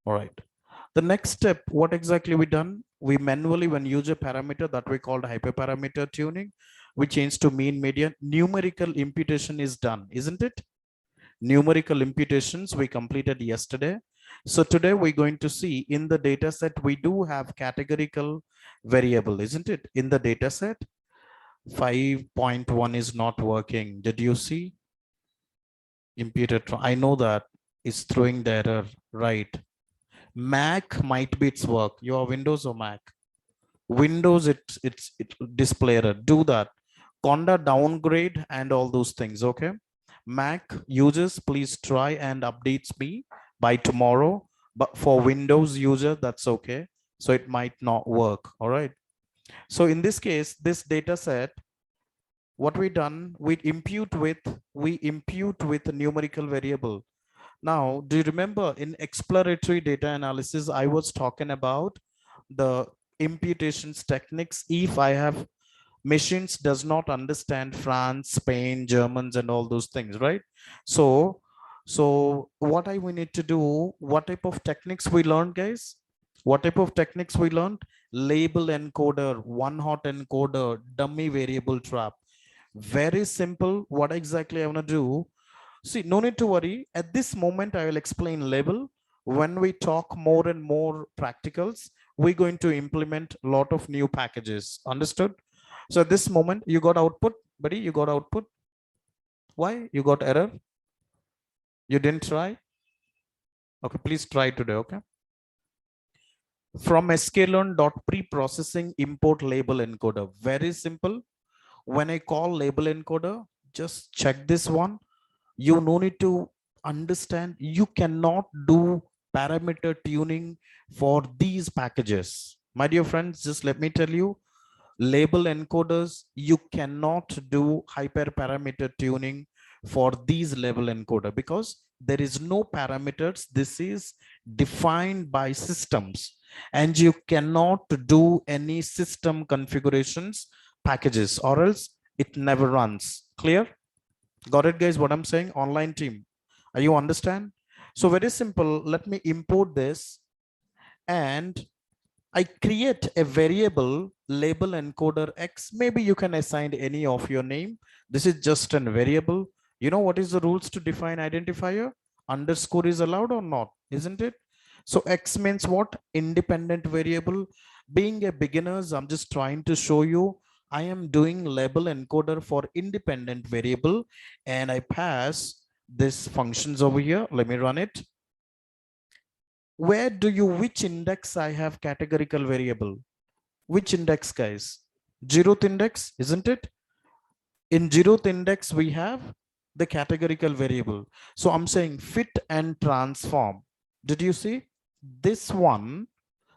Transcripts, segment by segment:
All right. The next step, what exactly we done? We manually, when use a parameter that we called hyperparameter tuning, we change to mean, median. Numerical imputation is done, isn't it? Numerical imputations we completed yesterday. So today we're going to see in the data set, we do have categorical variable, isn't it? In the data set, 5.1 is not working. Did you see? Imputed, I know that is throwing the error, right? Mac might be its work. Your Windows or Mac? Windows, it display error. Do that. Conda downgrade and all those things. Okay. Mac users, please try and updates me by tomorrow. But for Windows user, that's okay. So it might not work. All right. So in this case, this data set, what we done, we impute with a numerical variable. Now, do you remember in exploratory data analysis, I was talking about the imputations techniques. If I have machines does not understand France, Spain, Germans, and all those things, right? So what we need to do, what type of techniques we learned, guys? What type of techniques we learned? Label encoder, one hot encoder, dummy variable trap. Very simple. What exactly I want to do? See, no need to worry. At this moment, I will explain label. When we talk more and more practicals, we're going to implement a lot of new packages. Understood? So at this moment, you got output, buddy. You got output. Why? You got error? You didn't try? Okay, please try today, okay? From sklearn.preprocessing import label encoder. Very simple. When I call label encoder, just check this one. You no need to understand. You cannot do parameter tuning for these packages. My dear friends, just let me tell you, label encoders, you cannot do hyperparameter tuning for these label encoder because there is no parameters. This is defined by systems and you cannot do any system configurations packages or else it never runs. Clear? Got it, guys? What I'm saying? Online team, are you understand? So very simple. Let me import this and I create a variable label encoder X. Maybe you can assign any of your name. This is just a variable. You know what is the rules to define identifier? Underscore is allowed or not, isn't it? So X means what? Independent variable. Being a beginners, I'm just trying to show you. I am doing label encoder for independent variable and I pass this functions over here. Let me run it. Where do you, which index I have categorical variable? Which index, guys? Zeroth index, isn't it? In zeroth index, we have the categorical variable. So I'm saying fit and transform. Did you see? This one,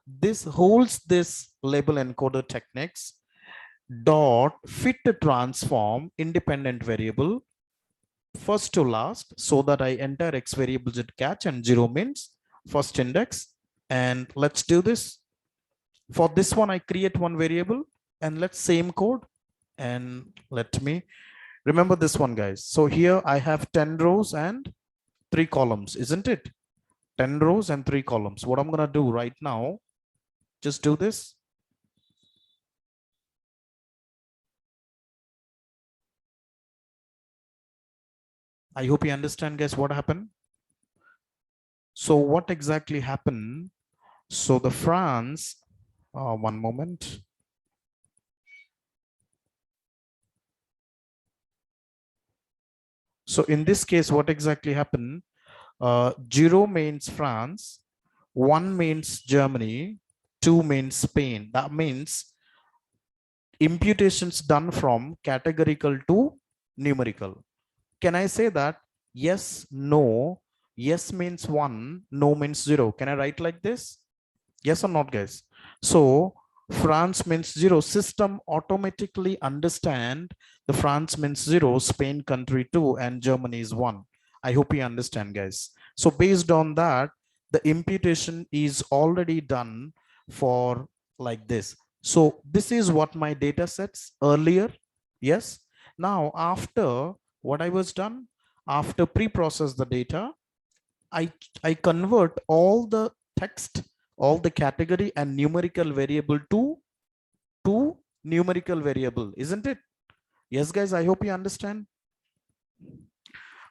this holds this label encoder techniques dot fit transform independent variable first to last so that I enter X variables at catch and 0 means first index. And let's do this. For this one, I create one variable and let's same code. And let me remember this one, guys. So here I have 10 rows and 3 columns, isn't it? 10 rows and 3 columns. What I'm going to do right now, just do this. I hope you understand, guys, what happened. So what exactly happened? So the France, one moment. So in this case, what exactly happened? 0 means France, 1 means Germany, 2 means Spain. That means imputations done from categorical to numerical. Can I say that? Yes, no. Yes means 1, no means 0. Can I write like this? Yes or not, guys? So France means 0. System automatically understand the France means 0, Spain country 2, and Germany is 1. I hope you understand, guys. So based on that, the imputation is already done for like this. So this is what my data sets earlier. Yes. Now, after what I was done, after pre-process the data, I convert all the text, all the category and numerical variable to numerical variable, isn't it? Yes, guys, I hope you understand.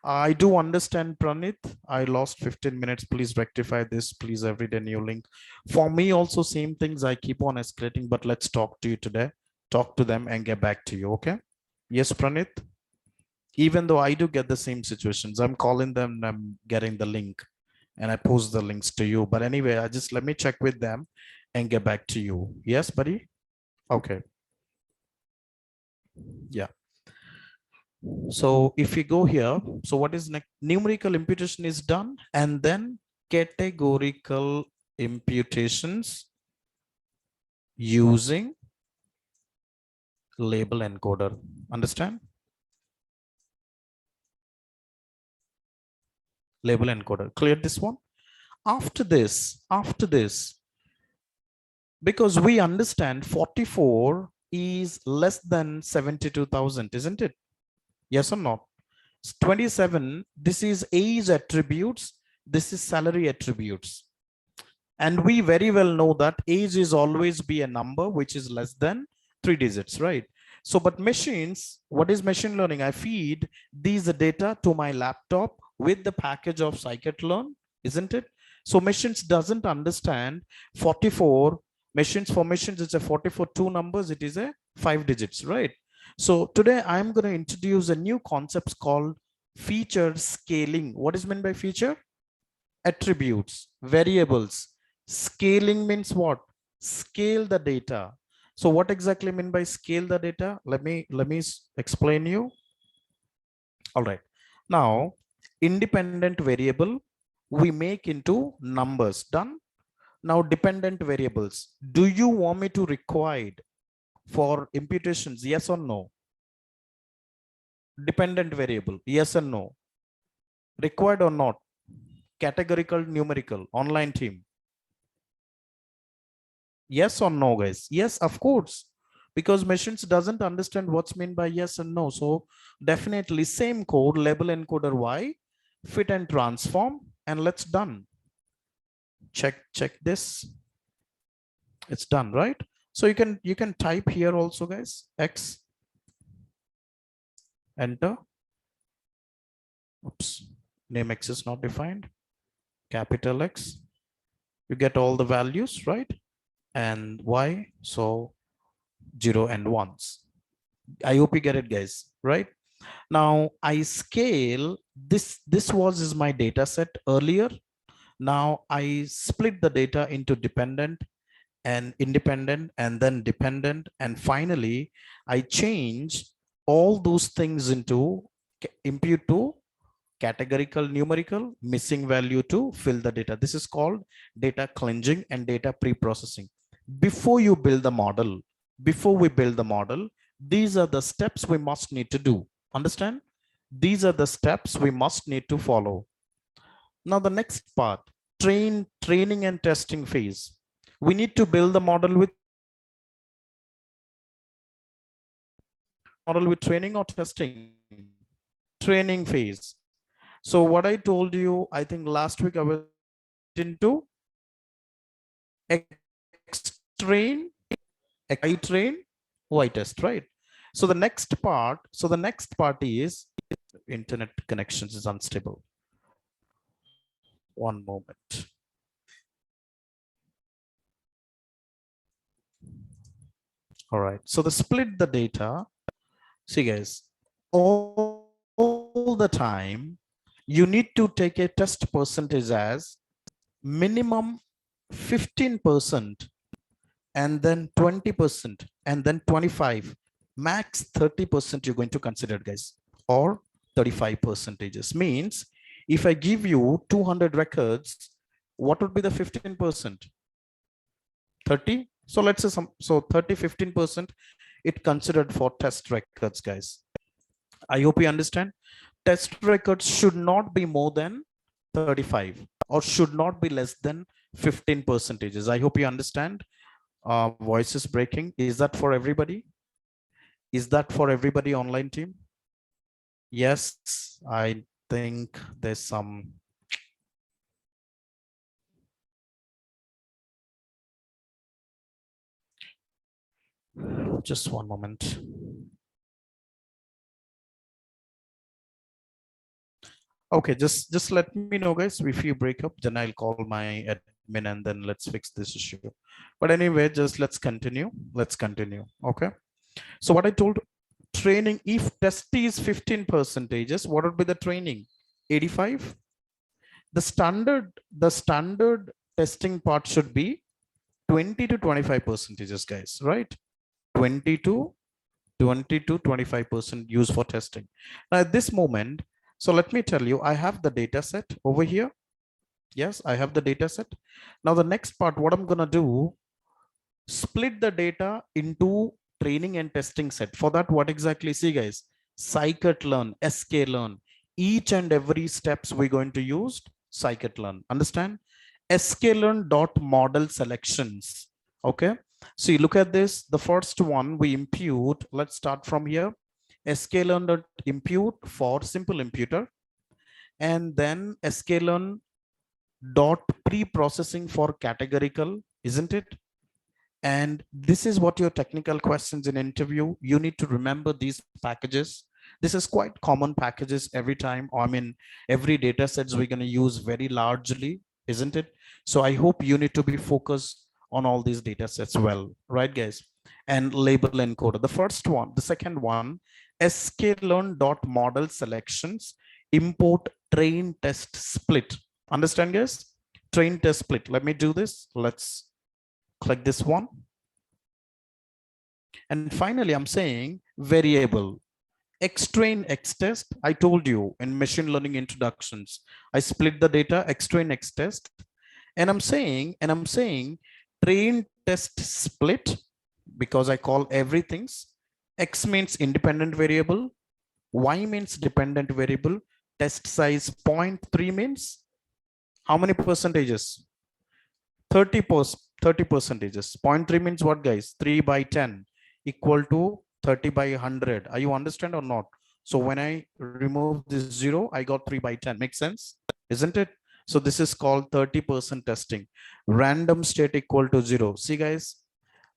I do understand, Pranit. I lost 15 minutes. Please rectify this. Please, every day new link. For me also, same things. I keep on escalating, but let's talk to you today. Talk to them and get back to you, okay? Yes, Pranit. Even though I do get the same situations, I'm calling them and I'm getting the link and I post the links to you. But anyway, I just let me check with them and get back to you. Yes, buddy? Okay. Yeah. So if we go here, so what is next? Numerical imputation is done, and then categorical imputations using label encoder. Understand? Label encoder. Clear this one? After this, because we understand 44 is less than 72,000, isn't it? Yes or not? 27, this is age attributes, this is salary attributes. And we very well know that age is always be a number which is less than 3 digits, right? So, but machines, what is machine learning? I feed these data to my laptop with the package of scikit-learn, isn't it? So machines doesn't understand 44 machines. For machines, it's a 44 two numbers, it is a 5 digits, right? So today I'm going to introduce a new concept called feature scaling. What is meant by feature? Attributes, variables. Scaling means what? Scale the data. So what exactly mean by scale the data? Let me explain you. All right. Now, independent variable we make into numbers. Done. Now, dependent variables. Do you want me to require for imputations? Yes or no? Dependent variable. Yes or no? Required or not? Categorical, numerical, online team. Yes or no, guys? Yes, of course. Because machines doesn't understand what's meant by yes and no. So definitely same code, label encoder Y, fit and transform, and let's done. Check this. It's done, right? So you can type here also, guys. X, enter. Oops, name X is not defined. Capital X. You get all the values, right? And Y, so 0 and 1s. I hope you get it, guys, right? Now I scale this. This was is my data set earlier. Now I split the data into dependent and independent and then dependent. And finally, I change all those things into impute to categorical, numerical, missing value to fill the data. This is called data cleansing and data pre-processing. Before you build the model, before we build the model, these are the steps we must need to do. Understand? These are the steps we must need to follow. Now the next part, training and testing phase. We need to build the model with training or testing. Training phase. So what I told you, I think last week I was into X train, I train, Y test, right? So the next part is internet connections is unstable. One moment. All right. So the split the data. See, guys, all the time, you need to take a test percentage as minimum 15% and then 20% and then 25, max 30% you're going to consider, guys, or 35 percentages. Means if I give you 200 records, what would be the 15%? 30. So let's say 30, 15% it considered for test records, guys. I hope you understand. Test records should not be more than 35 or should not be less than 15 percentages. I hope you understand. Voice is breaking. Is that for everybody? Is that for everybody online team? Yes, I think there's some. Just one moment. Okay, just let me know, guys. If you break up, then I'll call my admin and then let's fix this issue. But anyway, just let's continue. Let's continue. Okay. So what I told, training, if test is 15 percentages, what would be the training? 85. The standard testing part should be 20 to 25 percentages, guys, right? 20 to 25% used for testing. Now at this moment, so let me tell you, I have the data set over here. Yes, I have the data set. Now the next part, what I'm gonna do, split the data into training and testing set. For that, what exactly? See, guys, scikit-learn, sklearn, each and every steps we're going to use scikit-learn. Understand? sklearn dot model selections. Okay. So you look at this. The first one we impute. Let's start from here. sklearn dot impute for simple imputer, and then sklearn dot pre-processing for categorical, isn't it? And this is what your technical questions in interview, you need to remember these packages. This is quite common packages every time. I mean, every data sets we're going to use very largely, isn't it? So I hope you need to be focused on all these data sets well, right, guys? And label encoder, the first one. The second one, sklearn dot model selections, import train test split. Understand, guys? Train test split. Let me do this. Let's click this one. And finally, I'm saying variable xtrain xtest. I told you in machine learning introductions, I split the data xtrain xtest, and I'm saying train test split, because I call everything's. X means independent variable, Y means dependent variable, test size 0.3 means how many percentages? 30 percentages. 0.3 means what, guys? 3 by 10 equal to 30 by 100. Are you understand or not? So when I remove this 0, I got 3 by 10. Makes sense, isn't it? So this is called 30% testing. Random state equal to 0. See, guys,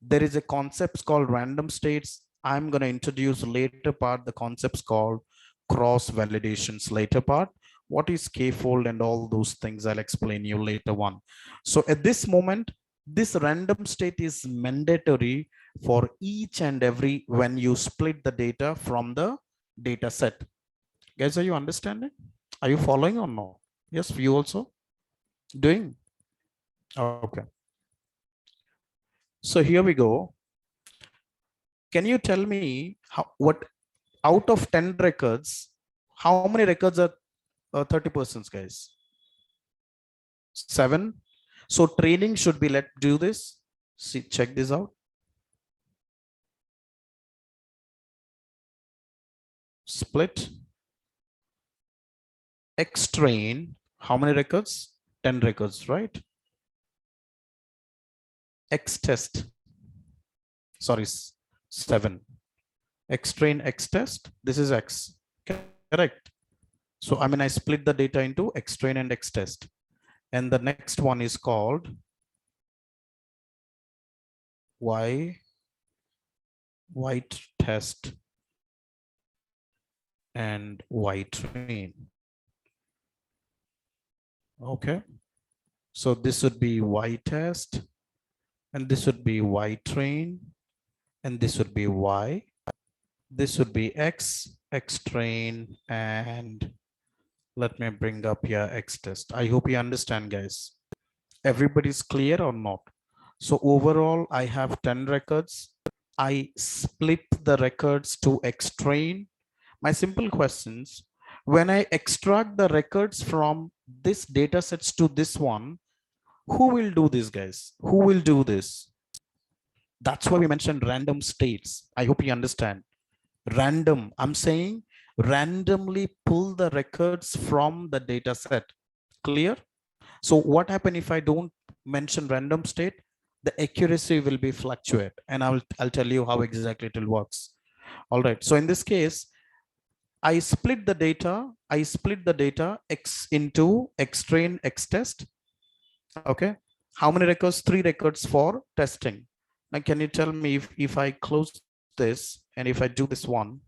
there is a concept called random states. I'm going to introduce later part the concepts called cross validations later part. What is k-fold and all those things, I'll explain you later on. So at this moment, this random state is mandatory for each and every when you split the data from the data set. Guys, are you understanding? Are you following or no? Yes, you also doing? Okay. So here we go. Can you tell me what out of 10 records, how many records are 30%, guys? 7. So training should be, let's do this. See, check this out. Split X train, how many records? 10 records, right? X test, sorry, 7. X train, X test, this is X, correct? So I mean, I split the data into X train and X test. And the next one is called Y test and Y train. Okay. So this would be Y test, and this would be Y train, and this would be Y. This would be X train, and let me bring up here X test. I hope you understand, guys. Everybody's clear or not? So overall, I have 10 records. I split the records to X train. My simple questions, when I extract the records from this data sets to this one, who will do this, guys? Who will do this? That's why we mentioned random states. I hope you understand. Random, I'm saying randomly pull the records from the data set. Clear? So what happens if I don't mention random state? The accuracy will be fluctuate, and I'll tell you how exactly it works. All right. So in this case, I split the data X into X train, X test. Okay. How many records? 3 records for testing. Now, can you tell me if I close this, and if I do this one,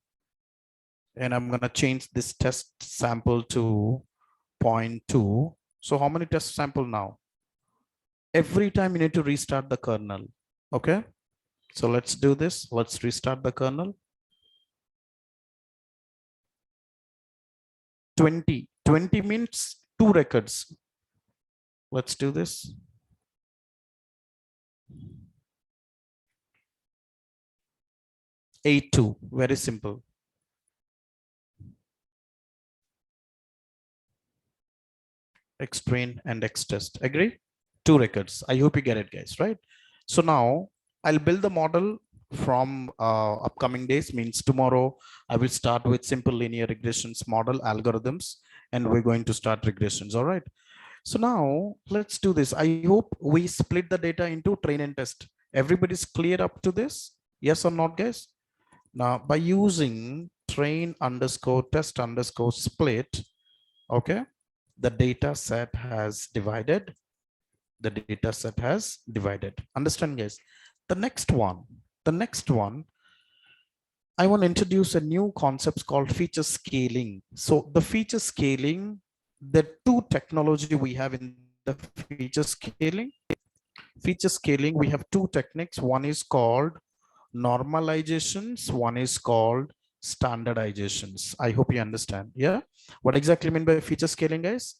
and I'm going to change this test sample to 0.2. So how many test sample now? Every time you need to restart the kernel. Okay. So let's do this. Let's restart the kernel. 20 means 2 records. Let's do this. A2, very simple. Xtrain and Xtest, agree? 2 records. I hope you get it, guys, right? So now I'll build the model from upcoming days, means tomorrow I will start with simple linear regressions model algorithms, and we're going to start regressions. All right. So now let's do this. I hope we split the data into train and test. Everybody's clear up to this? Yes or not, guys? Now by using train underscore test underscore split, okay, the data set has divided. The data set has divided. Understand, guys? The next one, I want to introduce a new concept called feature scaling. So the feature scaling, the 2 technology we have in the feature scaling. Feature scaling, we have 2 techniques. One is called normalizations, one is called standardizations. I hope you understand. Yeah. What exactly mean by feature scaling, guys?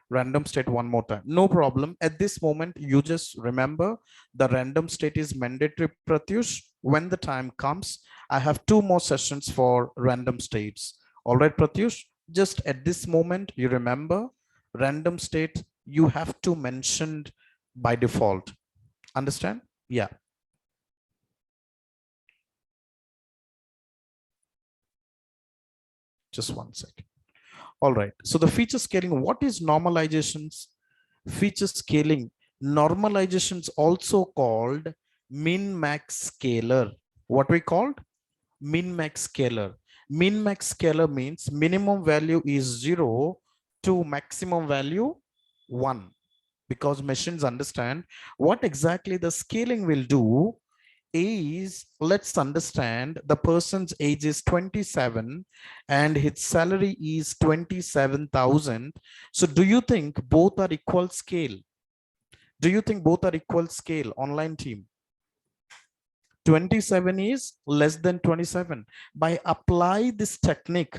Random state one more time. No problem. At this moment, you just remember the random state is mandatory, Pratyush. When the time comes, I have 2 more sessions for random states. All right, Pratyush, just at this moment, you remember random state, you have to mention by default. Understand? Yeah. Just one second. All right. So the feature scaling, what is normalizations? Feature scaling, normalizations also called min-max scaler. What we called? Min-max scaler. Min-max scaler means minimum value is 0 to maximum value 1. Because machines understand what exactly the scaling will do is, let's understand the person's age is 27 and his salary is 27,000. So do you think both are equal scale? Do you think both are equal scale, online team? 27 is less than 27. By apply this technique,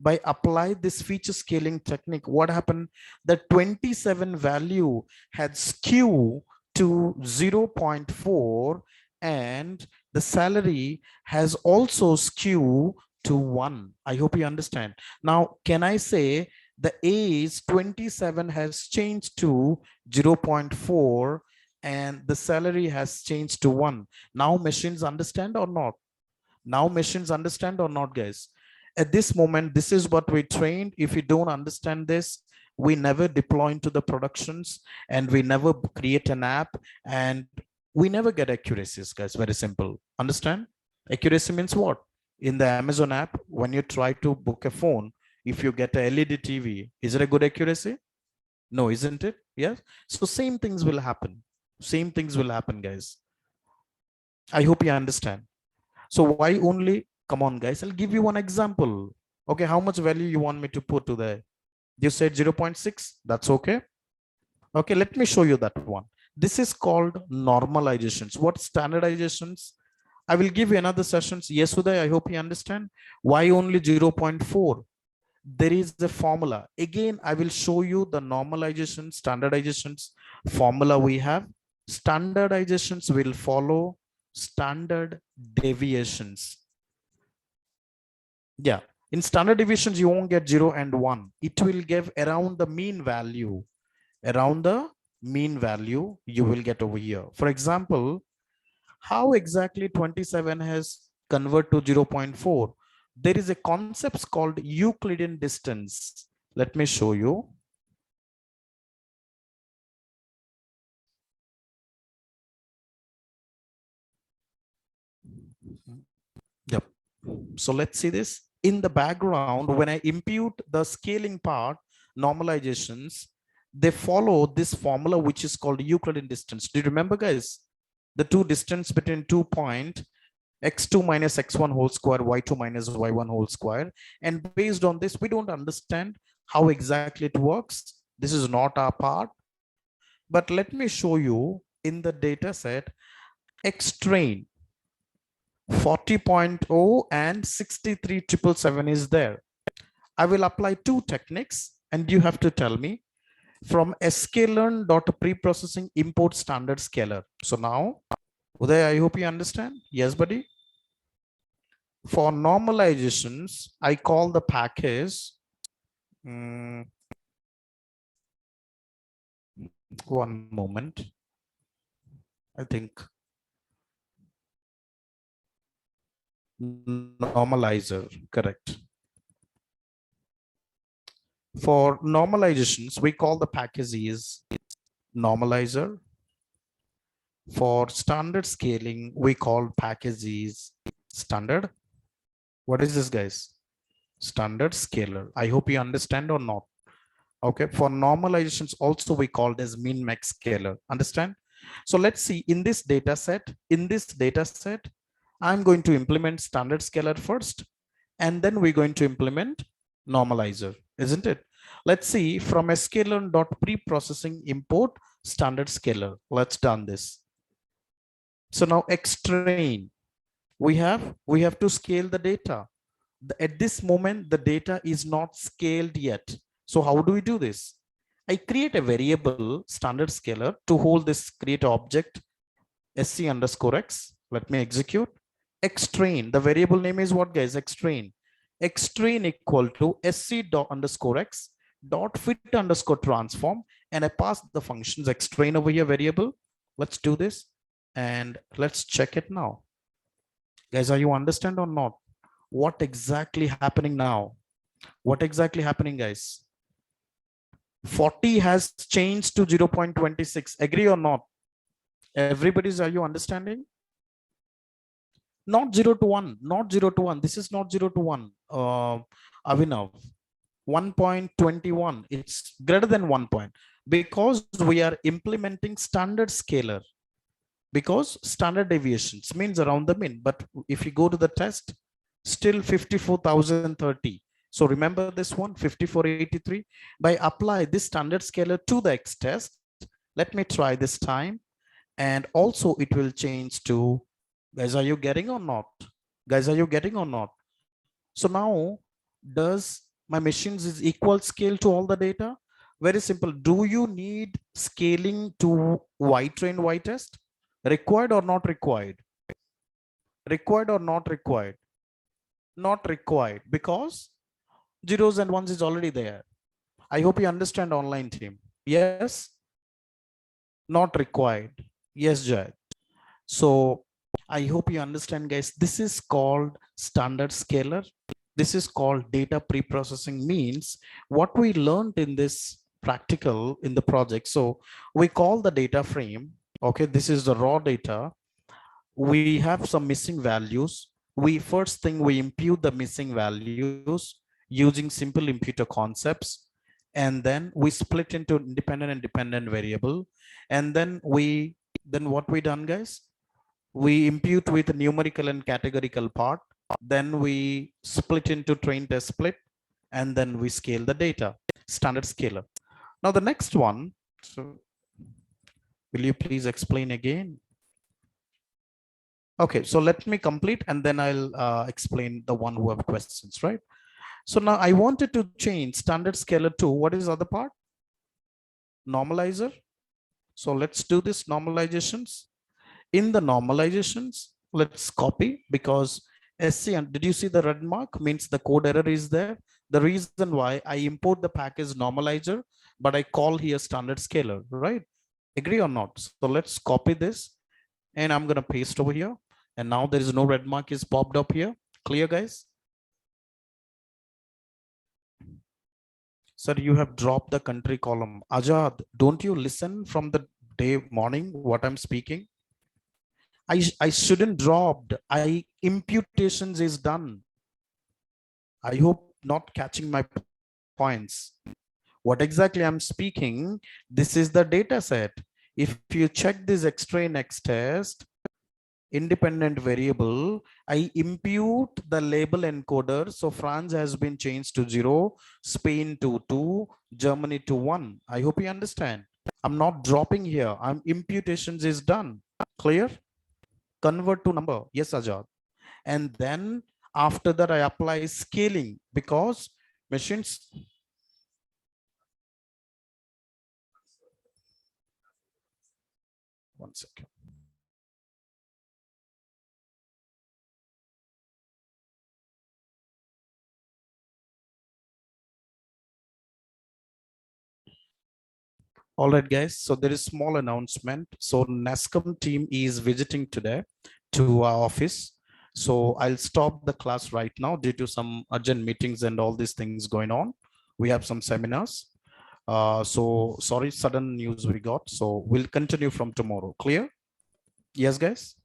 by apply this feature scaling technique, what happened? The 27 value had skew to 0.4 and the salary has also skew to 1. I hope you understand. Now, can I say the age 27 has changed to 0.4 and the salary has changed to 1? Now machines understand or not? Now machines understand or not, guys? At this moment, this is what we trained. If you don't understand this, we never deploy into the productions and we never create an app and we never get accuracies, guys. Very simple. Understand? Accuracy means what? In the Amazon app, when you try to book a phone, if you get a LED TV, is it a good accuracy? No, isn't it? Yes. So same things will happen. Same things will happen, guys. I hope you understand. So why only, come on, guys, I'll give you one example. Okay, how much value you want me to put to the, you said 0.6, that's okay. Okay, let me show you that one. This is called normalizations. What standardizations? I will give you another sessions. Yes, Uday, I hope you understand. Why only 0.4? There is a formula. Again, I will show you the normalization, standardizations formula we have. Standardizations will follow standard deviations. Yeah, in standard deviations, you won't get 0 and 1. It will give around the mean value. Around the mean value you will get over here. For example, how exactly 27 has convert to 0.4? There is a concept called Euclidean distance. Let me show you. Yep. So let's see this. In the background, when I impute the scaling part, normalizations, they follow this formula, which is called Euclidean distance. Do you remember, guys? The two distance between 2 points, x2 minus x1 whole square, y2 minus y1 whole square. And based on this, we don't understand how exactly it works. This is not our part, but let me show you in the data set x train 40.0 and 63777 is there. I will apply two techniques and you have to tell me from sklearn dot preprocessing import standard scalar. So now, Uday, I hope you understand. Yes, buddy. For normalizations, I call the package one moment. I think normalizer, correct. For normalizations, we call the package is normalizer. For standard scaling, we call package is standard. What is this, guys? Standard scalar. I hope you understand or not. Okay, for normalizations also we call it as min max scalar. Understand? So let's see in this data set, I'm going to implement standard scalar first, and then we're going to implement normalizer, isn't it? Let's see from sklearn dot preprocessing import standard scalar. Let's done this. So now xtrain, we have to scale the data. At this moment, the data is not scaled yet. So how do we do this? I create a variable standard scalar to hold this create object sc underscore x. Let me execute. Xtrain, the variable name is what, guys? Xtrain. Xtrain equal to sc dot underscore x dot fit underscore transform, and I pass the functions xtrain over here variable. Let's do this and let's check it now. Guys, are you understand or not? What exactly happening now? What exactly happening, guys? 40 has changed to 0.26. Agree or not? Everybody's, are you understanding? Not 0 to 1, not 0 to 1. This is not 0 to 1. Avinav, 1.21. It's greater than 1 point because we are implementing standard scalar. Because standard deviations means around the mean. But if you go to the test, still 54,030. So remember this one, 5483. By apply this standard scalar to the X test, let me try this time. And also it will change to, guys, are you getting or not? Guys, are you getting or not? So now, does my machines is equal scale to all the data? Very simple. Do you need scaling to Y train Y test? Required or not required? Required or not required? Not required because zeros and ones is already there. I hope you understand online team. Yes, not required. Yes, Jay. So I hope you understand, guys. This is called standard scalar. This is called data pre-processing, means what we learned in this practical in the project. So we call the data frame. Okay, this is the raw data. We have some missing values. We first thing we impute the missing values using simple imputer concepts, and then we split into independent and dependent variable, and then what we done, guys, we impute with numerical and categorical part, then we split into train test split, and then we scale the data, standard scalar. Now the next one, so will you please explain again? Okay, so let me complete and then I'll explain the one who have questions, right? So now I wanted to change standard scalar to what is other part? Normalizer. So let's do this normalizations. In the normalizations, let's copy because SC, and did you see the red mark means the code error is there? The reason why I import the package normalizer, but I call here standard scalar, right? Agree or not? So let's copy this and I'm going to paste over here. And now there is no red mark is popped up here. Clear, guys? Sir, you have dropped the country column. Ajad, don't you listen from the day morning what I'm speaking? I shouldn't dropped. Imputations is done. I hope not catching my points. What exactly I'm speaking, this is the data set. If you check this X-train X test, independent variable, I impute the label encoder. So France has been changed to 0, Spain to 2, Germany to 1. I hope you understand. I'm not dropping here. I'm imputations is done. Clear? Convert to number. Yes, Ajad. And then after that, I apply scaling because machines. One second. All right, guys. So there is small announcement. So NASCOM team is visiting today to our office. So I'll stop the class right now due to some urgent meetings and all these things going on. We have some seminars. So sorry, sudden news we got. So we'll continue from tomorrow. Clear? Yes, guys.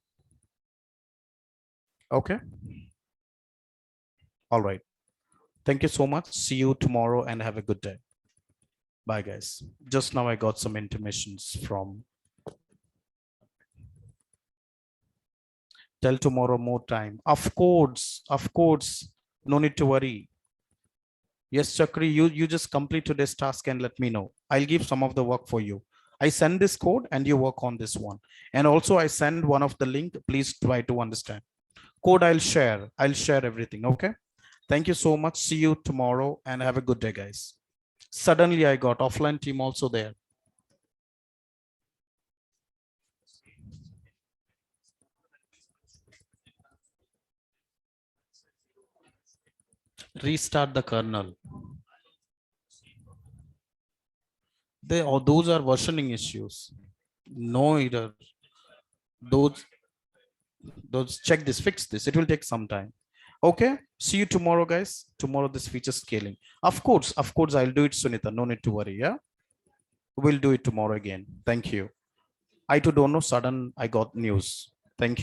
Okay. All right. Thank you so much. See you tomorrow and have a good day. Bye, guys. Just now I got some intimations from. Tell tomorrow more time. Of course. No need to worry. Yes, Chakri, you just complete today's task and let me know. I'll give some of the work for you. I send this code and you work on this one. And also I send one of the link. Please try to understand. Code I'll share. I'll share everything. Okay. Thank you so much. See you tomorrow and have a good day, guys. Suddenly I got offline team also there. Restart the kernel. Those are versioning issues. No error. Those check this, fix this. It will take some time. Okay. See you tomorrow, guys. Tomorrow this feature scaling. Of course, I'll do it, Sunita. No need to worry. Yeah. We'll do it tomorrow again. Thank you. I too don't know. Sudden I got news. Thank you.